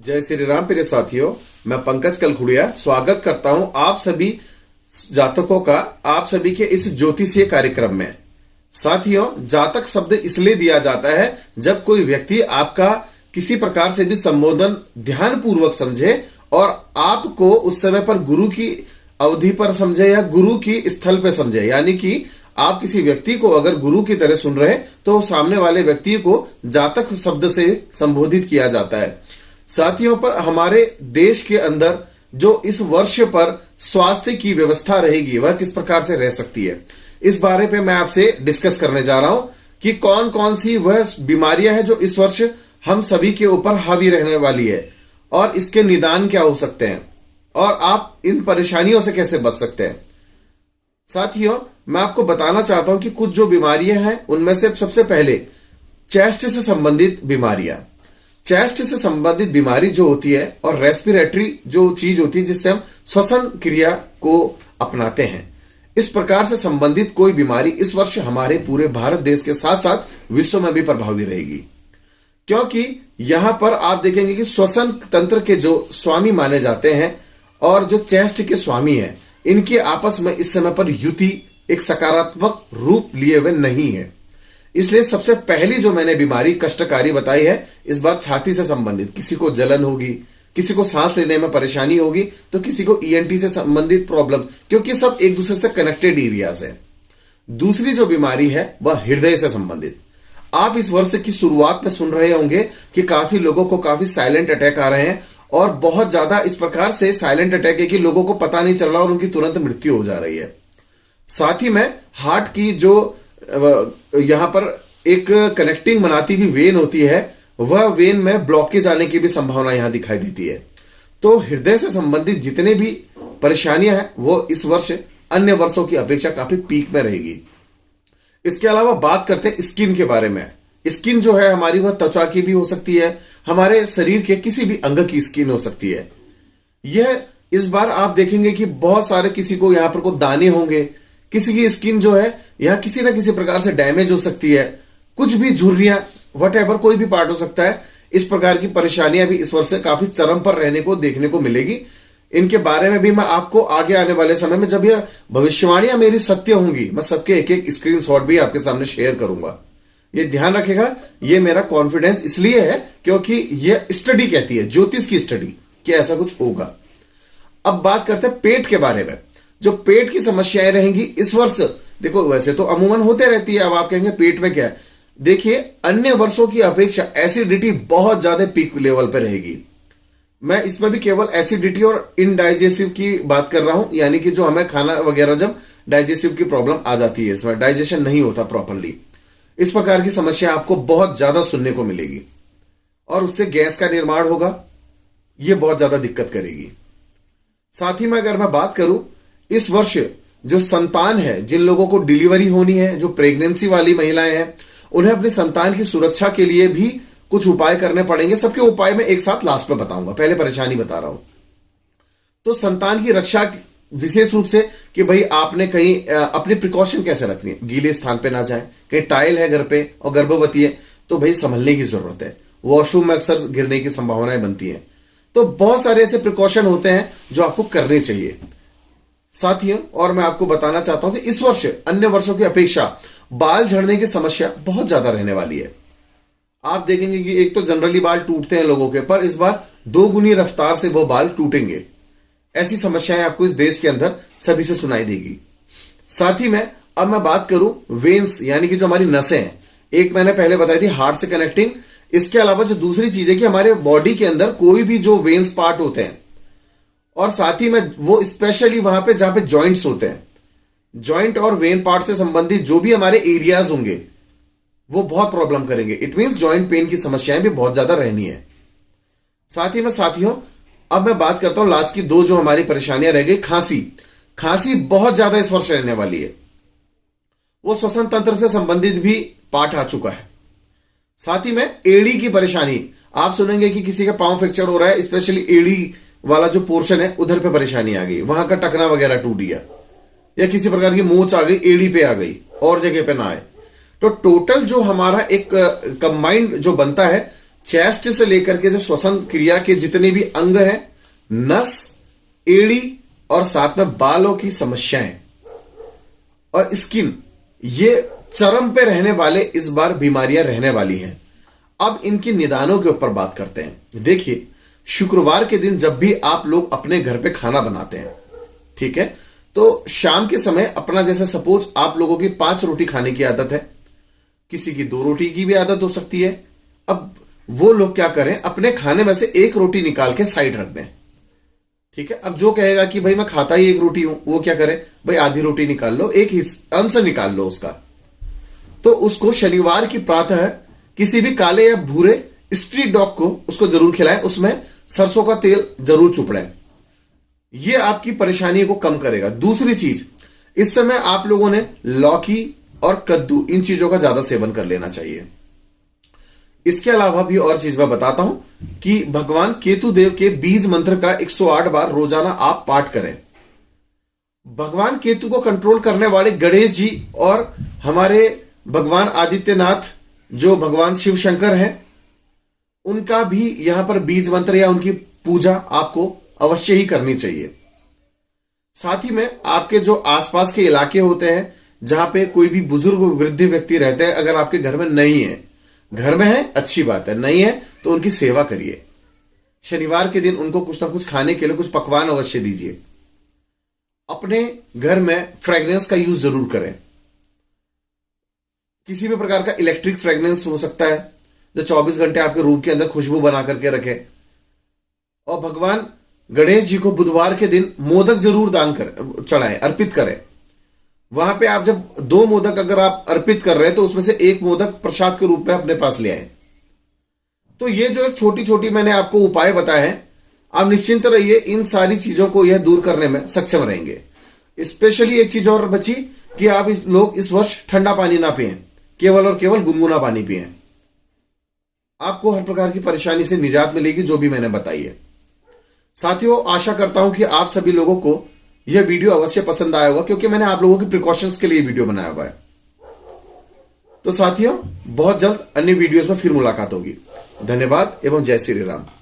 जय श्री राम प्रिय साथियों, मैं पंकज कलखुड़िया स्वागत करता हूं आप सभी जातकों का आप सभी के इस ज्योतिषीय कार्यक्रम में। साथियों, जातक शब्द इसलिए दिया जाता है जब कोई व्यक्ति आपका किसी प्रकार से भी संबोधन ध्यान पूर्वक समझे और आपको उस समय पर गुरु की अवधि पर समझे या गुरु की स्थल पर समझे। यानी कि आप किसी व्यक्ति को अगर गुरु की तरह सुन रहे तो सामने वाले व्यक्ति को जातक शब्द से संबोधित किया जाता है। साथियों, पर हमारे देश के अंदर जो इस वर्ष पर स्वास्थ्य की व्यवस्था रहेगी वह किस प्रकार से रह सकती है, इस बारे पे मैं आपसे डिस्कस करने जा रहा हूं कि कौन कौन सी वह बीमारियां हैं जो इस वर्ष हम सभी के ऊपर हावी रहने वाली है और इसके निदान क्या हो सकते हैं और आप इन परेशानियों से कैसे बच सकते हैं। साथियों, मैं आपको बताना चाहता हूं कि कुछ जो बीमारियां हैं उनमें से सबसे पहले चेस्ट से संबंधित बीमारियां। चेस्ट से संबंधित बीमारी जो होती है और रेस्पिरेटरी जो चीज होती है जिससे हम श्वसन क्रिया को अपनाते हैं, इस प्रकार से संबंधित कोई बीमारी इस वर्ष हमारे पूरे भारत देश के साथ साथ विश्व में भी प्रभावी रहेगी। क्योंकि यहां पर आप देखेंगे कि श्वसन तंत्र के जो स्वामी माने जाते हैं और जो चेस्ट के स्वामी हैं, इनके आपस में इस समय पर युति एक सकारात्मक रूप लिए हुए नहीं है। इसलिए सबसे पहली जो मैंने बीमारी कष्टकारी बताई है इस बार छाती से संबंधित। किसी को जलन होगी, किसी को सांस लेने में परेशानी होगी, तो किसी को ईएनटी से संबंधित प्रॉब्लम, क्योंकि सब एक दूसरे से कनेक्टेड एरियाज है। दूसरी जो बीमारी है वह हृदय से संबंधित। आप इस वर्ष की शुरुआत में सुन रहे होंगे कि काफी लोगों को काफी साइलेंट अटैक आ रहे हैं और बहुत ज्यादा इस प्रकार से साइलेंट अटैक है कि लोगों को पता नहीं चल रहा और उनकी तुरंत मृत्यु हो जा रही है। साथ ही में हार्ट की जो यहां पर एक कनेक्टिंग बनाती हुई वेन होती है, वह वेन में ब्लॉकेज आने की भी संभावना यहां दिखाई देती है। तो हृदय से संबंधित जितने भी परेशानियां हैं वो इस वर्ष अन्य वर्षों की अपेक्षा काफी पीक में रहेगी। इसके अलावा बात करते हैं स्किन के बारे में। स्किन जो है हमारी वह त्वचा की भी हो सकती है, हमारे शरीर के किसी भी अंग की स्किन हो सकती है। यह इस बार आप देखेंगे कि बहुत सारे किसी को यहां पर को दाने होंगे, किसी की स्किन जो है यहां किसी ना किसी प्रकार से डैमेज हो सकती है, कुछ भी झुर्रियां वटएवर कोई भी पार्ट हो सकता है। इस प्रकार की परेशानियां भी इस वर्ष से काफी चरम पर रहने को देखने को मिलेगी। इनके बारे में भी मैं आपको आगे आने वाले समय में जब यह भविष्यवाणियां मेरी सत्य होंगी, मैं सबके एक एक स्क्रीनशॉट भी आपके सामने शेयर करूंगा। ये ध्यान रखेगा, ये मेरा कॉन्फिडेंस इसलिए है क्योंकि यह स्टडी कहती है, ज्योतिष की स्टडी, कि ऐसा कुछ होगा। अब बात करते हैं पेट के बारे में। जो पेट की समस्याएं रहेंगी इस वर्ष, देखो वैसे तो अमूमन होते रहती है, अब आप कहेंगे पेट में क्या है। देखिए, अन्य वर्षों की अपेक्षा एसिडिटी बहुत ज्यादा पीक लेवल पर रहेगी। मैं इसमें भी केवल एसिडिटी और इनडाइजेसिव की बात कर रहा हूं, यानी कि जो हमें खाना वगैरह जब डाइजेस्टिव की प्रॉब्लम आ जाती है, इसमें डाइजेशन नहीं होता प्रॉपरली, इस प्रकार की समस्या आपको बहुत ज्यादा सुनने को मिलेगी और उससे गैस का निर्माण होगा, यह बहुत ज्यादा दिक्कत करेगी। साथ ही में अगर मैं बात करूं, इस वर्ष जो संतान है, जिन लोगों को डिलीवरी होनी है, जो प्रेगनेंसी वाली महिलाएं हैं, उन्हें अपनी संतान की सुरक्षा के लिए भी कुछ उपाय करने पड़ेंगे। सबके उपाय मैं एक साथ लास्ट में बताऊंगा, पहले परेशानी बता रहा हूं। तो संतान की रक्षा विशेष रूप से कि भाई आपने कहीं अपनी प्रिकॉशन कैसे रखनी है, गीले स्थान पे ना जाए, कहीं टाइल है घर पे और गर्भवती है तो भाई संभलने की जरूरत है, वॉशरूम में अक्सर गिरने की संभावनाएं बनती है। तो बहुत सारे ऐसे प्रिकॉशन होते हैं जो आपको करने चाहिए साथियों। और मैं आपको बताना चाहता हूं कि इस वर्ष अन्य वर्षों की अपेक्षा बाल झड़ने की समस्या बहुत ज्यादा रहने वाली है। आप देखेंगे कि एक तो जनरली बाल टूटते हैं लोगों के, पर इस बार 2 गुनी रफ्तार से वो बाल टूटेंगे। ऐसी समस्याएं आपको इस देश के अंदर सभी से सुनाई देगी। साथ ही में अब मैं बात करूं वेन्स, यानी कि जो हमारी नसें हैं, एक मैंने पहले बताई थी हार्ट से कनेक्टिंग। इसके अलावा जो दूसरी चीज है कि हमारे बॉडी के अंदर कोई भी जो वेन्स पार्ट होते हैं, और साथ ही में वो स्पेशली वहां पे जहां पे जॉइंट्स होते हैं, जॉइंट और वेन पार्ट से संबंधित जो भी हमारे एरियाज होंगे वो बहुत प्रॉब्लम करेंगे। इट मींस जॉइंट पेन की समस्याएं भी बहुत ज्यादा रहनी है। साथ ही में साथियों, अब मैं बात करता हूं लास्ट की 2 जो हमारी परेशानियां रह गई। खांसी बहुत ज्यादा इस वर्ष रहने वाली है, वो श्वसन तंत्र से संबंधित भी पार्ट आ चुका है। साथ ही में एड़ी की परेशानी, आप सुनेंगे कि किसी का पांव फ्रैक्चर हो रहा है, स्पेशली एड़ी वाला जो पोर्शन है उधर पे परेशानी आ गई, वहां का टखना वगैरह टूट गया या किसी प्रकार की मोच आ गई, एड़ी पे आ गई और जगह पे ना आए। तो टोटल जो हमारा एक कंबाइंड जो बनता है चेस्ट से लेकर के जो श्वसन क्रिया के जितने भी अंग हैं, नस, एड़ी और साथ में बालों की समस्याएं और स्किन, ये चरम पे रहने वाले इस बार बीमारियां रहने वाली हैं। अब इनके निदानों के ऊपर बात करते हैं। देखिए, शुक्रवार के दिन जब भी आप लोग अपने घर पे खाना बनाते हैं, ठीक है, तो शाम के समय अपना, जैसे सपोज आप लोगों की 5 रोटी खाने की आदत है, किसी की 2 रोटी की भी आदत हो सकती है। अब वो लोग क्या करें, अपने खाने में से 1 रोटी निकाल के साइड रख दें, ठीक है। अब जो कहेगा कि भाई मैं खाता ही 1 रोटी हूं, वो क्या करे, भाई आधी रोटी निकाल लो, एक अंश निकाल लो उसका। तो उसको शनिवार की प्रातः किसी भी काले या भूरे स्ट्रीट डॉग को उसको जरूर खिलाएं, उसमें सरसों का तेल जरूर चुपड़ें। ये आपकी परेशानी को कम करेगा। दूसरी चीज, इस समय आप लोगों ने लौकी और कद्दू, इन चीजों का ज्यादा सेवन कर लेना चाहिए। इसके अलावा भी और चीज मैं बताता हूं कि भगवान केतु देव के बीज मंत्र का 108 बार रोजाना आप पाठ करें। भगवान केतु को कंट्रोल करने वाले गणेश जी और हमारे भगवान आदित्यनाथ, जो भगवान शिव शंकर हैं, उनका भी यहां पर बीज मंत्र या उनकी पूजा आपको अवश्य ही करनी चाहिए। साथ ही में आपके जो आसपास के इलाके होते हैं, जहां पे कोई भी बुजुर्ग वृद्ध व्यक्ति रहते हैं, अगर आपके घर में नहीं है, घर में है अच्छी बात है, नहीं है तो उनकी सेवा करिए। शनिवार के दिन उनको कुछ ना कुछ खाने के लिए कुछ पकवान अवश्य दीजिए। अपने घर में फ्रेग्रेंस का यूज जरूर करें। किसी भी प्रकार का इलेक्ट्रिक फ्रेग्रेंस हो सकता है जो 24 घंटे आपके रूम के अंदर खुशबू बना करके रखे। और भगवान गणेश जी को बुधवार के दिन मोदक जरूर दान कर चढ़ाएं, अर्पित करें। वहां पे आप जब 2 मोदक अगर आप अर्पित कर रहे हैं तो उसमें से 1 मोदक प्रसाद के रूप में अपने पास ले आए। तो ये जो एक छोटी छोटी मैंने आपको उपाय बताए हैं, आप निश्चिंत रहिए, इन सारी चीजों को यह दूर करने में सक्षम रहेंगे। स्पेशली एक चीज और बची कि आप लोग इस वर्ष ठंडा पानी ना पिएं, केवल और केवल गुनगुना पानी पिएं। आपको हर प्रकार की परेशानी से निजात मिलेगी, जो भी मैंने बताई है। साथियों, आशा करता हूं कि आप सभी लोगों को यह वीडियो अवश्य पसंद आया होगा, क्योंकि मैंने आप लोगों की प्रिकॉशंस के लिए वीडियो बनाया हुआ है। तो साथियों, बहुत जल्द अन्य वीडियोस में फिर मुलाकात होगी। धन्यवाद एवं जय श्री राम।